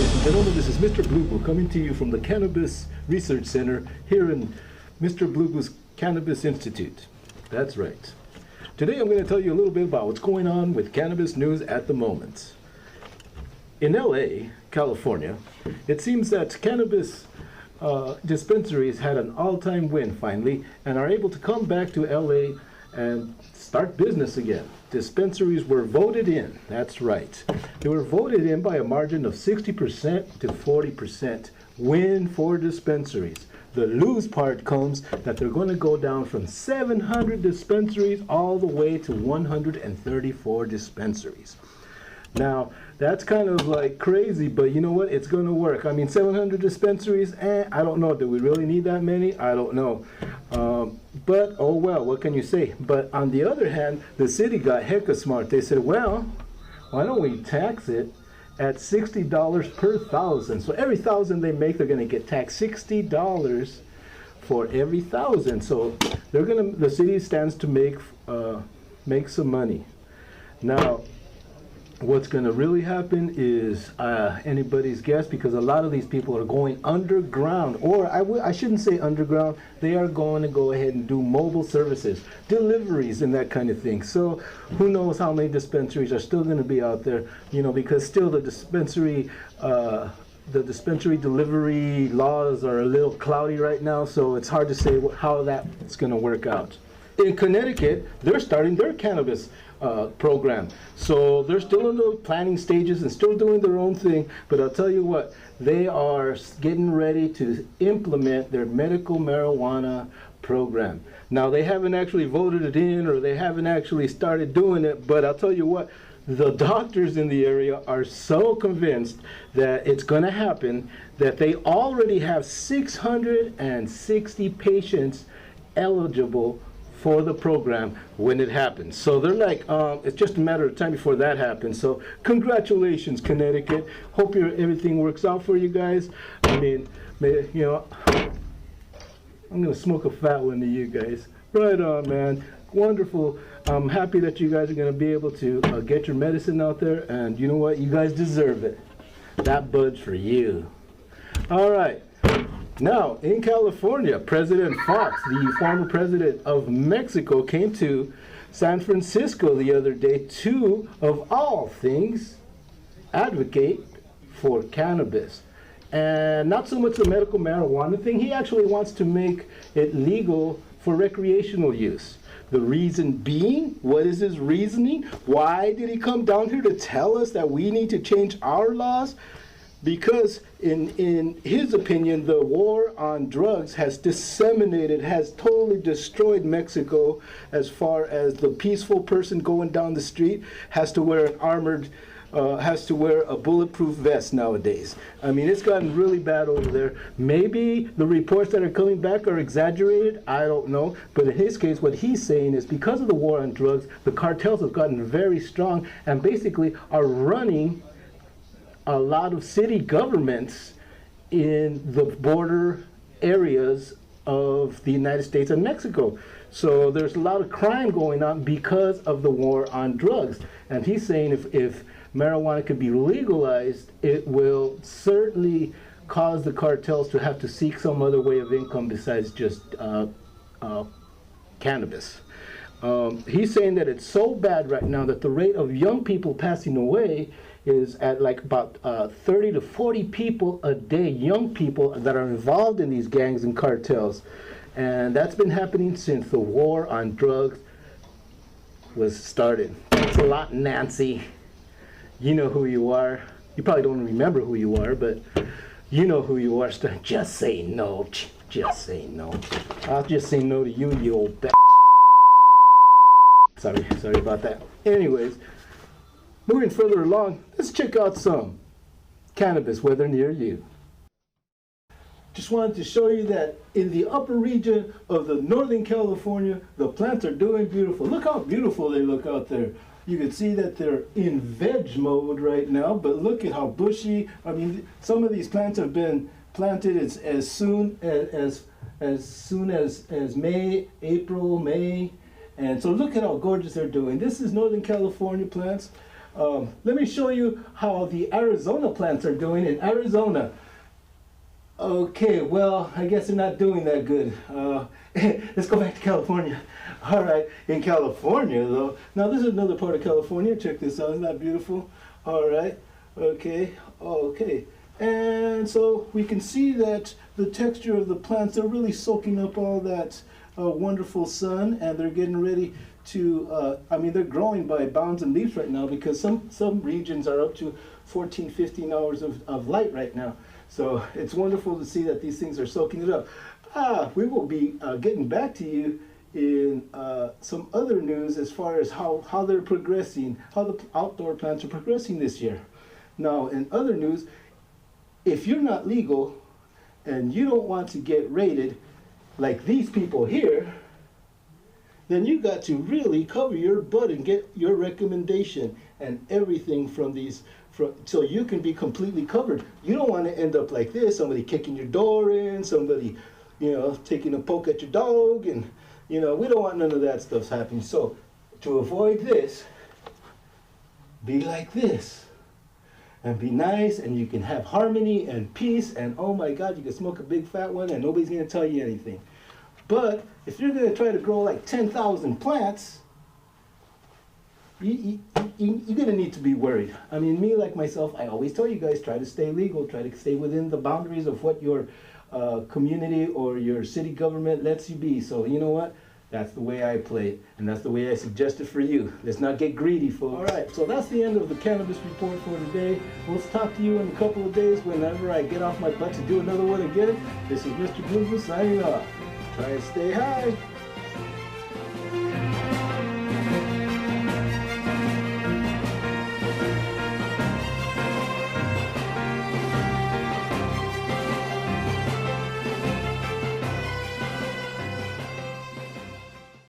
ladies and gentlemen, this is Mr. Blue coming to you from the Cannabis Research Center here in Mr. Blue's Cannabis Institute. That's right. Today I'm going to tell you a little bit about what's going on with cannabis news at the moment. In LA, California, it seems that cannabis dispensaries had an all-time win finally and are able to come back to LA and start business again. Dispensaries were voted in, that's right. They were voted in by a margin of 60% to 40% win for dispensaries. The lose part comes that they're going to go down from 700 dispensaries all the way to 134 dispensaries. Now, that's kind of like crazy, but you know what? It's going to work. I mean, 700 dispensaries, I don't know. Do we really need that many? I don't know. But, oh well, what can you say? But on the other hand, the city got hecka smart. They said, well, why don't we tax it at $60 per thousand? So every thousand they make, they're going to get taxed $60 for every thousand. So they're going to, the city stands to make some money. Now, what's going to really happen is anybody's guess, because a lot of these people are going underground, or I shouldn't say underground, they are going to go ahead and do mobile services, deliveries and that kind of thing. So who knows how many dispensaries are still going to be out there, you know, because still the dispensary delivery laws are a little cloudy right now, so it's hard to say how that's going to work out. In Connecticut, they're starting their cannabis program. So they're still in the planning stages and still doing their own thing, but I'll tell you what, they are getting ready to implement their medical marijuana program. Now, they haven't actually voted it in, or they haven't actually started doing it, but I'll tell you what, the doctors in the area are so convinced that it's going to happen that they already have 660 patients eligible for the program when it happens. So they're like, it's just a matter of time before that happens. So congratulations, Connecticut. Hope everything works out for you guys. I mean, you know, I'm gonna smoke a fat one to you guys. Right on, man. Wonderful. I'm happy that you guys are gonna be able to get your medicine out there, and you know what? You guys deserve it. That bud's for you. All right. Now, in California, President Fox, the former president of Mexico, came to San Francisco the other day to, of all things, advocate for cannabis. And not so much the medical marijuana thing. He actually wants to make it legal for recreational use. The reason being, what is his reasoning? Why did he come down here to tell us that we need to change our laws? Because in his opinion, the war on drugs has totally destroyed Mexico, as far as the peaceful person going down the street has to wear a bulletproof vest nowadays. I mean, it's gotten really bad over there. Maybe the reports that are coming back are exaggerated, I don't know. But in his case, what he's saying is because of the war on drugs, the cartels have gotten very strong and basically are running a lot of city governments in the border areas of the United States and Mexico. So there's a lot of crime going on because of the war on drugs. And he's saying if marijuana could be legalized, it will certainly cause the cartels to have to seek some other way of income besides just cannabis. He's saying that it's so bad right now that the rate of young people passing away is at like about 30 to 40 people a day, young people that are involved in these gangs and cartels. And that's been happening since the war on drugs was started. Thanks a lot, Nancy. You know who you are. You probably don't remember who you are, but you know who you are. Just say no. Just say no. I'll just say no to you, you old b****. Sorry about that. Anyways, moving further along, let's check out some cannabis weather near you. Just wanted to show you that in the upper region of the Northern California, the plants are doing beautiful. Look how beautiful they look out there. You can see that they're in veg mode right now, but look at how bushy. I mean, some of these plants have been planted as soon as May, April, May. And so look at how gorgeous they're doing. This is Northern California plants. Let me show you how the Arizona plants are doing in Arizona. Okay, well, I guess they're not doing that good. Let's go back to California. All right, in California, though. Now, this is another part of California. Check this out. Isn't that beautiful? All right. Okay. Okay. And so we can see that the texture of the plants are really soaking up all that wonderful sun, and they're getting ready to, I mean, they're growing by bounds and leaps right now, because some regions are up to 14, 15 hours of light right now. So it's wonderful to see that these things are soaking it up. We will be getting back to you in some other news as far as how they're progressing, how the outdoor plants are progressing this year. Now, in other news, if you're not legal and you don't want to get raided like these people here, then you got to really cover your butt and get your recommendation and everything from these, so you can be completely covered. You don't want to end up like this, somebody kicking your door in, somebody, you know, taking a poke at your dog, and, you know, we don't want none of that stuff happening. So to avoid this, be like this. And be nice, and you can have harmony and peace, and oh my God, you can smoke a big fat one and nobody's gonna tell you anything. But if you're gonna try to grow like 10,000 plants, you're gonna need to be worried. I mean, me, like myself, I always tell you guys, try to stay legal, try to stay within the boundaries of what your community or your city government lets you be. So you know what? That's the way I play it, and that's the way I suggest it for you. Let's not get greedy, folks. All right, so that's the end of the cannabis report for today. We'll talk to you in a couple of days whenever I get off my butt to do another one again. This is Mr. Blue signing off. Try and stay high.